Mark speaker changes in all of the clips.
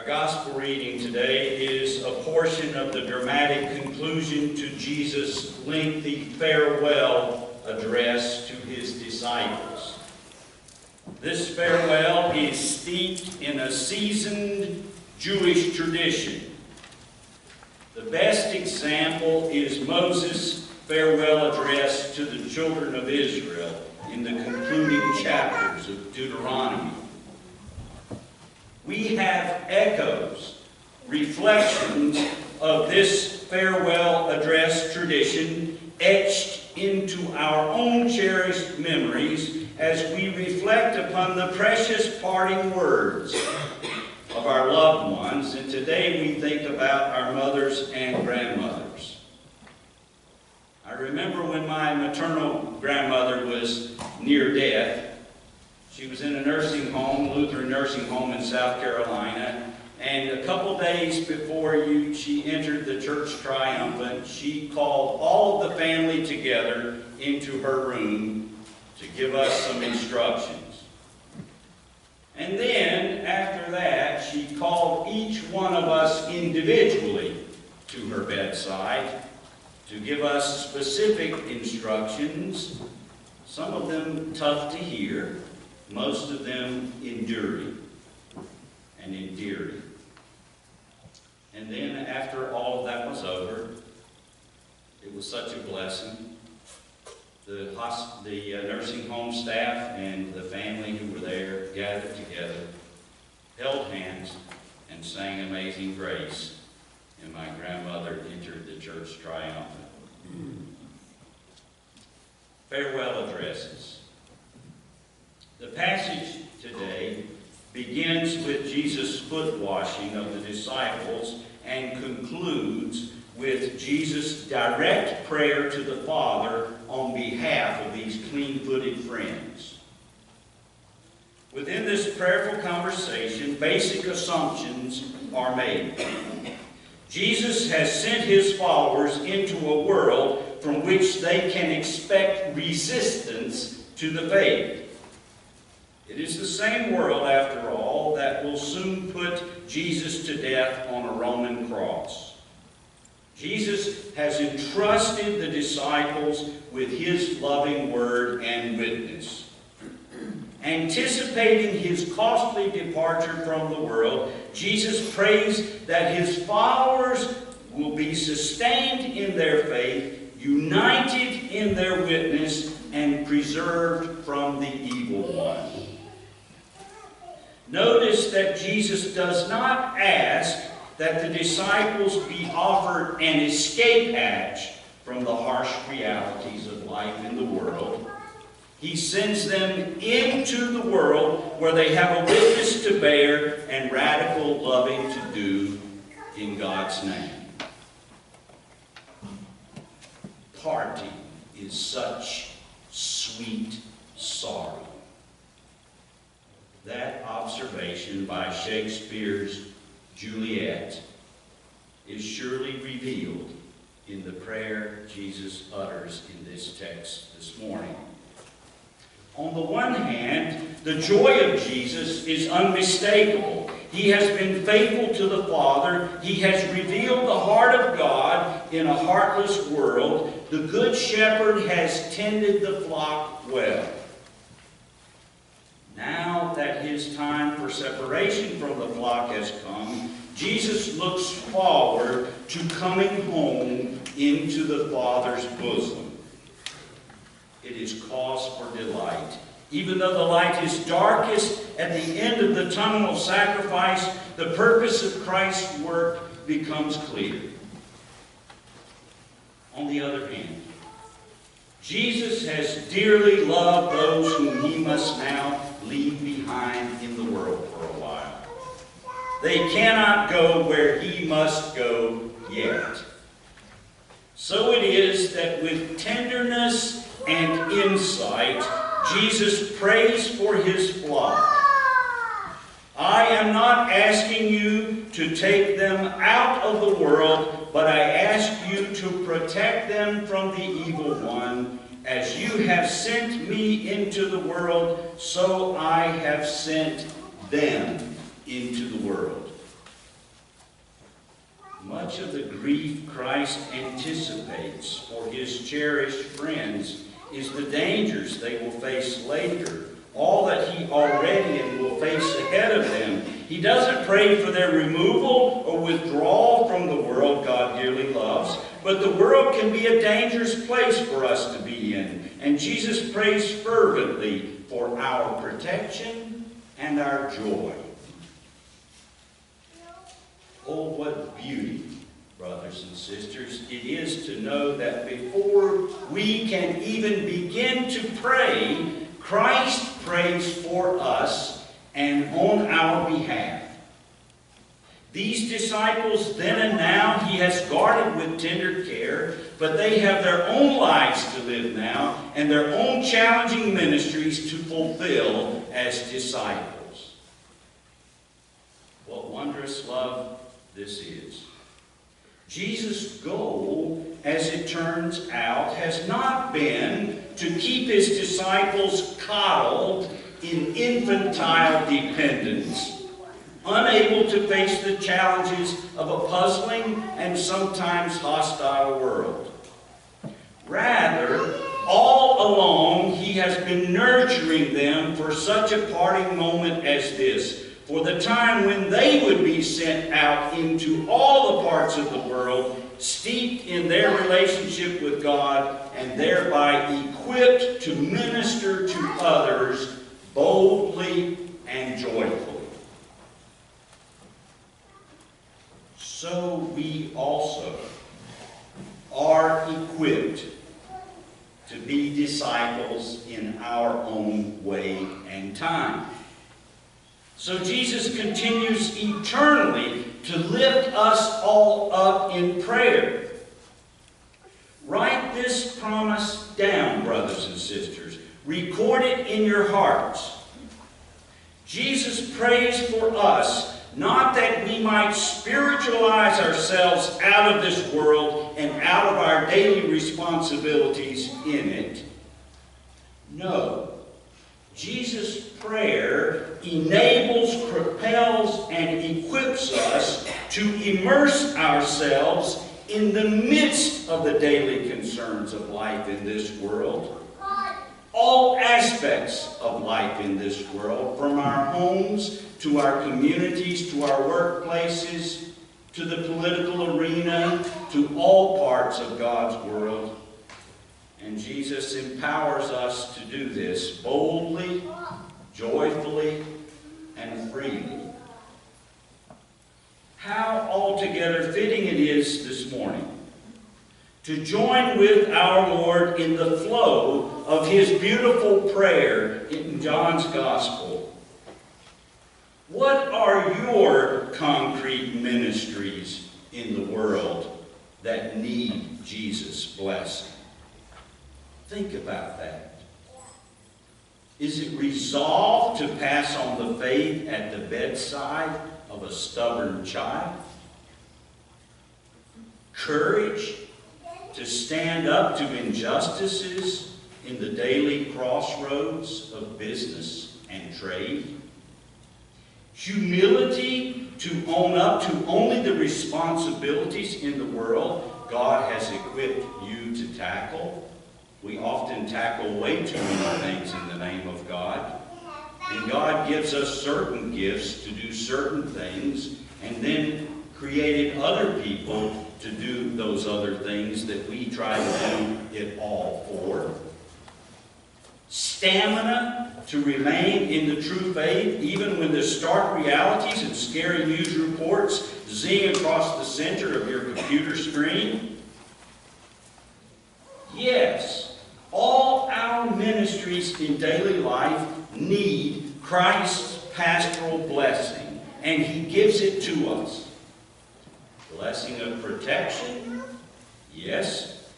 Speaker 1: Our gospel reading today is a portion of the dramatic conclusion to Jesus' lengthy farewell address to his disciples. This farewell is steeped in a seasoned Jewish tradition. The best example is Moses' farewell address to the children of Israel in the concluding chapters of Deuteronomy. We have echoes, reflections of this farewell address tradition etched into our own cherished memories as we reflect upon the precious parting words of our loved ones. And today we think about our mothers and grandmothers. I remember when my maternal grandmother was near death. She was in a nursing home, Lutheran nursing home in South Carolina, and a couple days before she entered the church triumphant, she called all of the family together into her room to give us some instructions. And then, after that, she called each one of us individually to her bedside to give us specific instructions, some of them tough to hear, most of them enduring and endearing. And then after all of that was over, it was such a blessing. The nursing home staff and the family who were there gathered together, held hands, and sang Amazing Grace. And my grandmother entered the church triumphant. Farewell addresses. The passage today begins with Jesus' foot washing of the disciples and concludes with Jesus' direct prayer to the Father on behalf of these clean-footed friends. Within this prayerful conversation, basic assumptions are made. Jesus has sent his followers into a world from which they can expect resistance to the faith. It is the same world, after all, that will soon put Jesus to death on a Roman cross. Jesus has entrusted the disciples with his loving word and witness. Anticipating his costly departure from the world, Jesus prays that his followers will be sustained in their faith, united in their witness, and preserved from the evil one. Notice that Jesus does not ask that the disciples be offered an escape hatch from the harsh realities of life in the world. He sends them into the world where they have a witness to bear and radical loving to do in God's name. Parting is such sweet sorrow. That observation by Shakespeare's Juliet is surely revealed in the prayer Jesus utters in this text this morning. On the one hand, the joy of Jesus is unmistakable. He has been faithful to the Father. He has revealed the heart of God in a heartless world. The Good Shepherd has tended the flock well. Now that his time for separation from the flock has come, Jesus looks forward to coming home into the Father's bosom. It is cause for delight. Even though the light is darkest at the end of the tunnel of sacrifice, the purpose of Christ's work becomes clear. On the other hand, Jesus has dearly loved those whom he must now leave behind in the world for a while. They cannot go where he must go yet. So it is that with tenderness and insight, Jesus prays for his flock. I am not asking you to take them out of the world, but I ask you to protect them from the evil one. As you have sent me into the world, so I have sent them into the world. Much of the grief Christ anticipates for his cherished friends is the dangers they will face later, all that he already and will face ahead of them. He doesn't pray for their removal or withdrawal from the world God dearly loves, but the world can be a dangerous place for us to be in, and Jesus prays fervently for our protection and our joy. Oh, what beauty, brothers and sisters, it is to know that before we can even begin to pray, Christ prays for us and on our behalf. These disciples then and now he has guarded with tender care, but they have their own lives to live now and their own challenging ministries to fulfill as disciples. What wondrous love this is. Jesus' goal, as it turns out, has not been to keep his disciples coddled in infantile dependence, unable to face the challenges of a puzzling and sometimes hostile world. Rather, all along, he has been nurturing them for such a parting moment as this, for the time when they would be sent out into all the parts of the world, steeped in their relationship with God, and thereby equipped to minister to others boldly and joyfully. So we also are equipped to be disciples in our own way and time. So Jesus continues eternally to lift us all up in prayer. Write this promise down, brothers and sisters. Record it in your hearts. Jesus prays for us, not that we might spiritualize ourselves out of this world and out of our daily responsibilities in it. No. Jesus' prayer enables, propels, and equips us to immerse ourselves in the midst of the daily concerns of life in this world. All aspects of life in this world, from our homes to our communities, to our workplaces, to the political arena, to all parts of God's world. And Jesus empowers us to do this boldly, joyfully, and freely. How altogether fitting it is this morning to join with our Lord in the flow of his beautiful prayer in John's Gospel. What are your concrete ministries in the world that need Jesus' blessing? Think about that. Is it resolve to pass on the faith at the bedside of a stubborn child? Courage to stand up to injustices in the daily crossroads of business and trade? Humility to own up to only the responsibilities in the world God has equipped you to tackle? We often tackle way too many things in the name of God. And God gives us certain gifts to do certain things, and then created other people to do those other things that we try to do it all for. Stamina to remain in the true faith, even when the stark realities and scary news reports zing across the center of your computer screen. Yes. All our ministries in daily life need Christ's pastoral blessing, and he gives it to us. Blessing of protection, yes.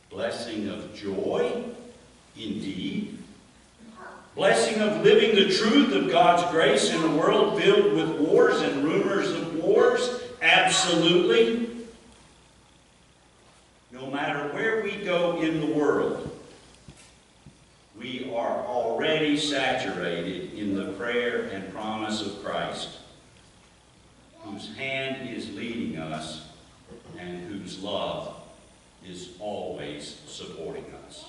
Speaker 1: Blessing of joy, indeed. Blessing of living the truth of God's grace in a world filled with wars and rumors of wars, absolutely. No matter where we go in the world, we are already saturated in the prayer and promise of Christ, whose hand is leading us and whose love is always supporting us.